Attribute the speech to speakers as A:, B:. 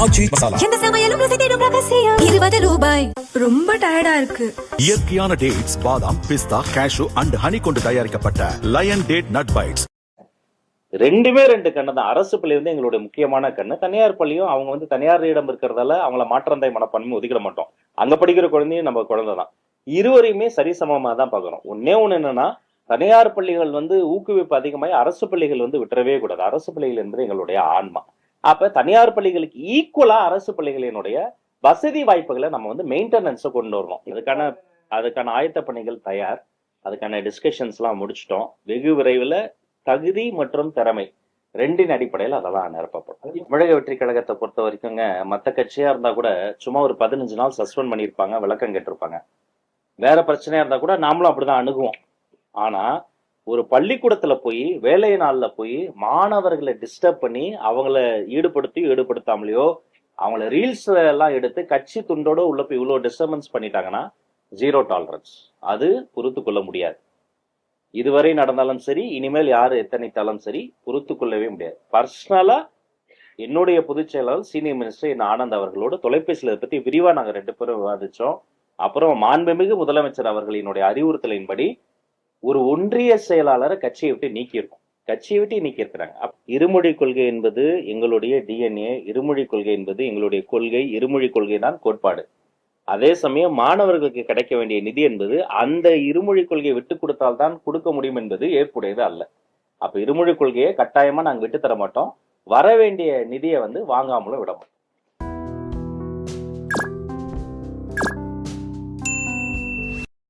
A: ஆச்சி மசாலா.
B: எந்த சமையலும் ருசி தேடும் ரகசியம். 20 ரூபாய்.
C: ரொம்ப டயர்டா இருக்கு.
A: இயற்கையான டேட்ஸ், பாதாம், பிஸ்தா, கேஷு அண்ட் ஹனி கொண்டு தயாரிக்கப்பட்ட லயன் டேட் நட் பைட்ஸ்.
D: ரெண்டுமே ரெண்டு கண்ணு தான். அரசு பள்ளி வந்து எங்களுடைய முக்கியமான கண்ணு. தனியார் பள்ளியும் அவங்க வந்து தனியாரிடம் இருக்கிறதால அவங்கள மாற்றந்தை மனப்பான்மை ஒதுக்கிட மாட்டோம். அங்க படிக்கிற குழந்தையும் நம்ம குழந்தை தான். இருவரையுமே சரிசமமா தான் பார்க்கணும். ஒன்னே ஒண்ணு என்னன்னா, தனியார் பள்ளிகள் வந்து ஊக்குவிப்பு அதிகமாகி அரசு பள்ளிகள் வந்து விட்டுறவே கூடாது. அரசு பள்ளிகள் என்பது எங்களுடைய ஆன்மா. அப்ப தனியார் பள்ளிகளுக்கு ஈக்குவலா அரசு பள்ளிகளினுடைய வசதி வாய்ப்புகளை நம்ம வந்து மெயின்டெனன்ஸை கொண்டு வரணும். அதுக்கான ஆயத்த பணிகள் தயார். அதுக்கான டிஸ்கஷன்ஸ் எல்லாம் முடிச்சிட்டோம். வெகு விரைவில் தகுதி மற்றும் திறமை ரெண்டின் அடிப்படையில் அதெல்லாம் நிரப்பப்படும். தமிழக வெற்றி கழகத்தை பொறுத்த வரைக்குங்க, மற்ற கட்சியா இருந்தா கூட சும்மா ஒரு 15 நாள் சஸ்பெண்ட் பண்ணியிருப்பாங்க, விளக்கம் கேட்டிருப்பாங்க. வேற பிரச்சனையா இருந்தா கூட நாமளும் அப்படிதான் அணுகுவோம். ஆனா ஒரு பள்ளிக்கூடத்துல போய் வேலை நாள்ல போய் மாணவர்களை டிஸ்டர்ப் பண்ணி அவங்கள ஈடுபடுத்தாமலையோ அவங்கள ரீல்ஸ் எல்லாம் எடுத்து கட்சி துண்டோட உள்ள போய் இவ்வளவு டிஸ்டர்பன்ஸ் பண்ணிட்டாங்கன்னா ஜீரோ டாலரன்ஸ். அது பொறுத்து கொள்ள முடியாது. இதுவரை நடந்தாலும் சரி, இனிமேல் யாரு எத்தனைத்தாலும் சரி, பொறுத்து கொள்ளவே முடியாது. பர்சனலா என்னுடைய பொதுச் செயலாளர் சீனியர் மினிஸ்டர் என் ஆனந்த் அவர்களோடு தொலைபேசியில் இதை பத்தி விரிவா நாங்க 2 பேரும் விவாதிச்சோம். அப்புறம் மாண்புமிகு முதலமைச்சர் அவர்களினுடைய அறிவுறுத்தலின்படி ஒரு ஒன்றிய செயலாளரை கட்சியை விட்டு நீக்கியிருக்கிறாங்க. இருமொழி கொள்கை என்பது எங்களுடைய டிஎன்ஏ. இருமொழி கொள்கை என்பது எங்களுடைய கொள்கை. இருமொழி கொள்கை தான் கோட்பாடு. அதே சமயம் மாணவர்களுக்கு கிடைக்க வேண்டிய நிதி என்பது அந்த இருமொழி கொள்கையை விட்டு கொடுத்தால்தான் கொடுக்க முடியும் என்பது ஏற்புடையது அல்ல. அப்ப இருமொழி கொள்கையை கட்டாயமா நாங்க விட்டு தர மாட்டோம். வர வேண்டிய நிதியை வந்து வாங்காமலும் விட மாட்டோம்.